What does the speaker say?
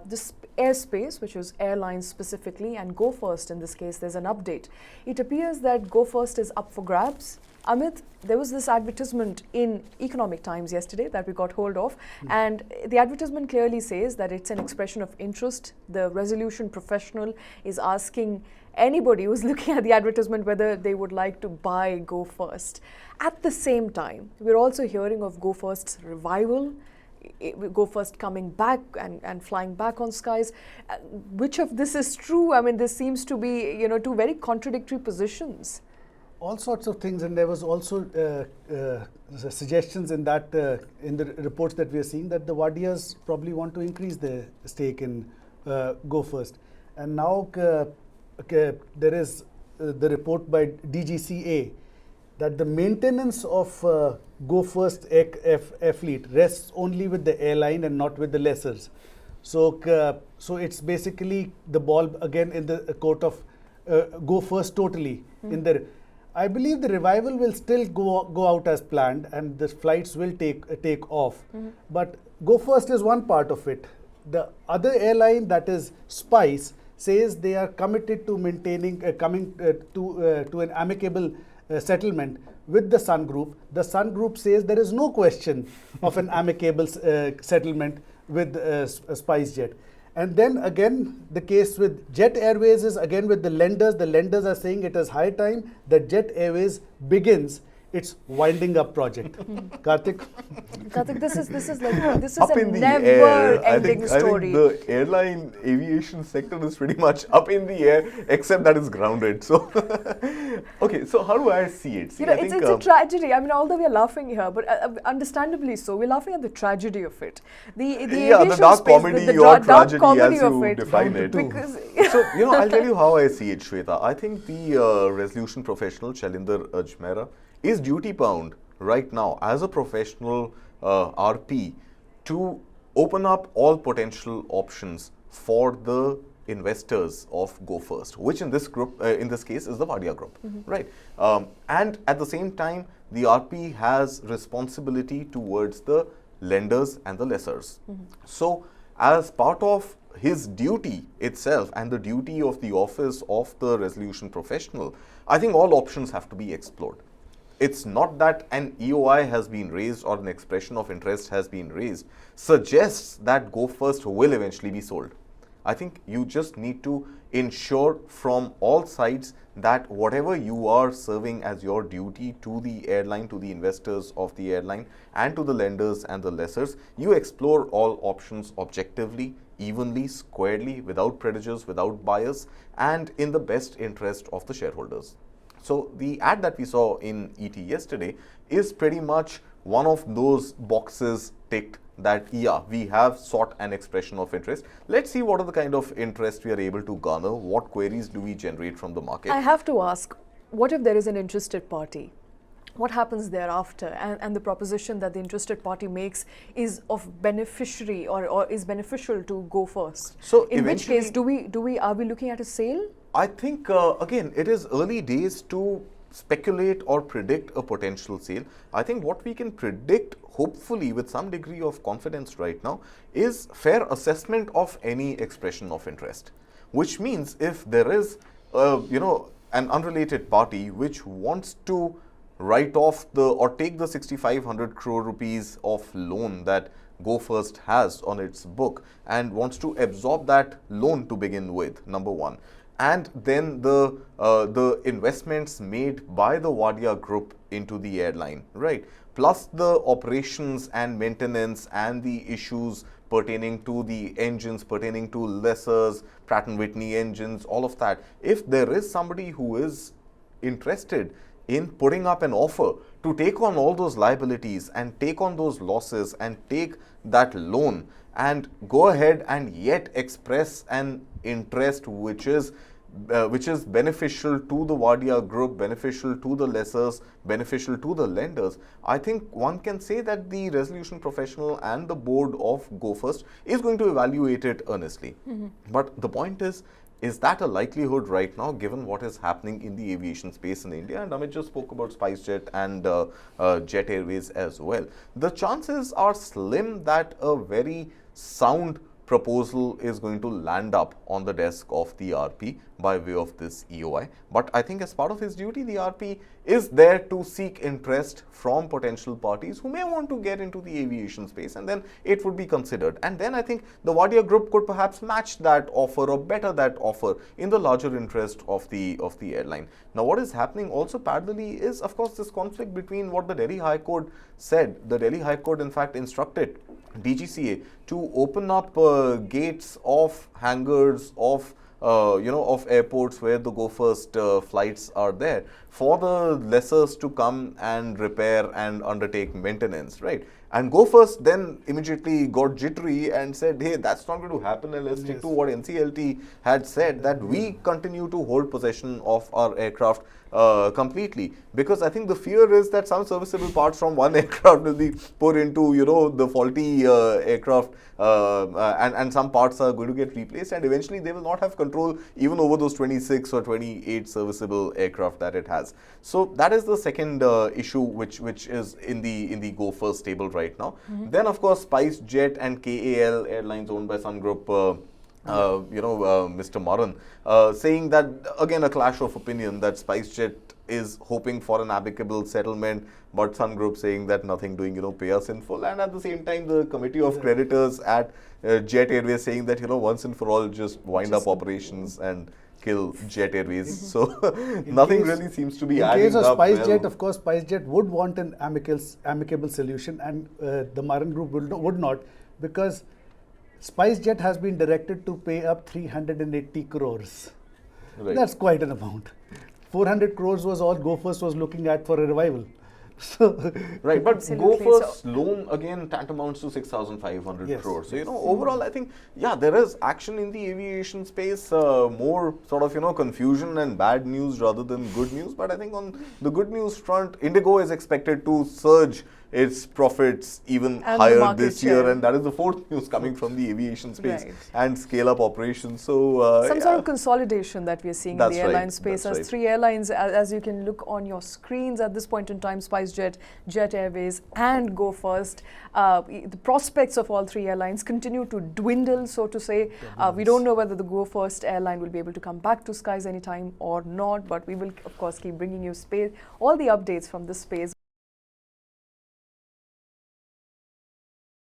this airspace, which is airlines specifically, and Go First in this case, there's an update. It appears that Go First is up for grabs. Amit, there was this advertisement in Economic Times yesterday that we got hold of, and the advertisement clearly says that it's an expression of interest. The resolution professional is asking anybody who's looking at the advertisement whether they would like to buy Go First. At the same time, we're also hearing of Go First's revival, Go First coming back and flying back on skies. Which of this is true? I mean, this seems to be, two very contradictory positions. All sorts of things, and there was also suggestions in that in the reports that we are seeing that the Wadias probably want to increase their stake in Go First. And now there is the report by DGCA that the maintenance of Go First air fleet rests only with the airline and not with the lessors. So it's basically the ball again in the court of Go First totally. I believe the revival will still go out as planned, and the flights will take off. But Go First is one part of it. The other airline, that is Spice, says they are committed to maintaining coming to an amicable settlement with the Sun Group. The Sun Group says there is no question of an amicable settlement with SpiceJet. And then again, the case with Jet Airways is again with the lenders. The lenders are saying it is high time that Jet Airways begins its winding up project. Karthik? Karthik, this is a never-ending story. I think the airline aviation sector is pretty much up in the air, except that it's grounded. So, okay, so how do I see it? It's a tragedy. I mean, although we are laughing here, but understandably so, we're laughing at the tragedy of it. The dark comedy or tragedy as you define it. So, I'll tell you how I see it, Shweta. I think the resolution professional, Shalinder Ajmera, is duty bound right now as a professional RP to open up all potential options for the investors of Go First, which in this group, in this case, is the Wadia Group, right? And at the same time, the RP has responsibility towards the lenders and the lessors. So, as part of his duty itself and the duty of the office of the resolution professional, I think all options have to be explored. It's not that an EOI has been raised or an expression of interest has been raised, suggests that Go First will eventually be sold. I think you just need to ensure from all sides that whatever you are serving as your duty to the airline, to the investors of the airline, and to the lenders and the lessors, you explore all options objectively, evenly, squarely, without prejudice, without bias, and in the best interest of the shareholders. So the ad that we saw in ET yesterday is pretty much one of those boxes ticked that, yeah, we have sought an expression of interest. Let's see what are the kind of interest we are able to garner. What queries do we generate from the market? I have to ask, what if there is an interested party? What happens thereafter? And the proposition that the interested party makes is of beneficiary or is beneficial to Go First. So in which case, are we looking at a sale? I think, again, it is early days to speculate or predict a potential sale. I think what we can predict, hopefully with some degree of confidence right now, is fair assessment of any expression of interest. Which means if there is, an unrelated party which wants to write off or take the 6,500 crore rupees of loan that Go First has on its book and wants to absorb that loan to begin with, number one. And then the investments made by the Wadia Group into the airline, right? Plus the operations and maintenance and the issues pertaining to the engines, pertaining to lessors, Pratt & Whitney engines, all of that. If there is somebody who is interested in putting up an offer to take on all those liabilities and take on those losses and take that loan and go ahead and yet express an interest which is beneficial to the Wadia Group, beneficial to the lessors, beneficial to the lenders, I think one can say that the resolution professional and the board of Go First is going to evaluate it earnestly. But the point is that a likelihood right now, given what is happening in the aviation space in India? And Amit just spoke about SpiceJet and Jet Airways as well. The chances are slim that a very sound proposal is going to land up on the desk of the RP by way of this EOI. But I think as part of his duty, the RP is there to seek interest from potential parties who may want to get into the aviation space, and then it would be considered. And then I think the Wadia Group could perhaps match that offer or better that offer in the larger interest of the airline. Now, what is happening also parallelly is, of course, this conflict between what the Delhi High Court said. The Delhi High Court, in fact, instructed DGCA to open up gates of hangars of of airports where the Go First flights are there for the lessors to come and repair and undertake maintenance, right? And Go First then immediately got jittery and said, hey, that's not going to happen, and let's stick to what NCLT had said, that we continue to hold possession of our aircraft completely, because I think the fear is that some serviceable parts from one aircraft will be put into the faulty aircraft, and some parts are going to get replaced, and eventually they will not have control even over those 26 or 28 serviceable aircraft that it has. So that is the second issue which is in the Go First table right now. Then of course SpiceJet and KAL, airlines owned by Sun Group, Mr. Maran, saying that, again, a clash of opinion, that SpiceJet is hoping for an amicable settlement, but Sun Group saying that nothing doing, pay us in full. And at the same time, the committee of creditors at Jet Airways saying that, once and for all, just wind up operations and kill Jet Airways. So nothing really seems to be adding up. In case of SpiceJet, of course, SpiceJet would want an amicable solution, and the Maran Group would not, because SpiceJet has been directed to pay up 380 crores. Right. That's quite an amount. 400 crores was all Go First was looking at for a revival. So right, but Go First loan again tantamounts to 6,500 crores. So, overall, I think, there is action in the aviation space, more sort of, confusion and bad news rather than good news. But I think on the good news front, Indigo is expected to surge its profits even higher this year, and that is the fourth news coming from the aviation space, and scale up operations. So some sort of consolidation that we are seeing in the airline space, as three airlines, as you can look on your screens at this point in time, SpiceJet, Jet Airways and Go First. The prospects of all three airlines continue to dwindle, so to say. We don't know whether the Go First airline will be able to come back to skies anytime or not, but we will of course keep bringing you all the updates from this space.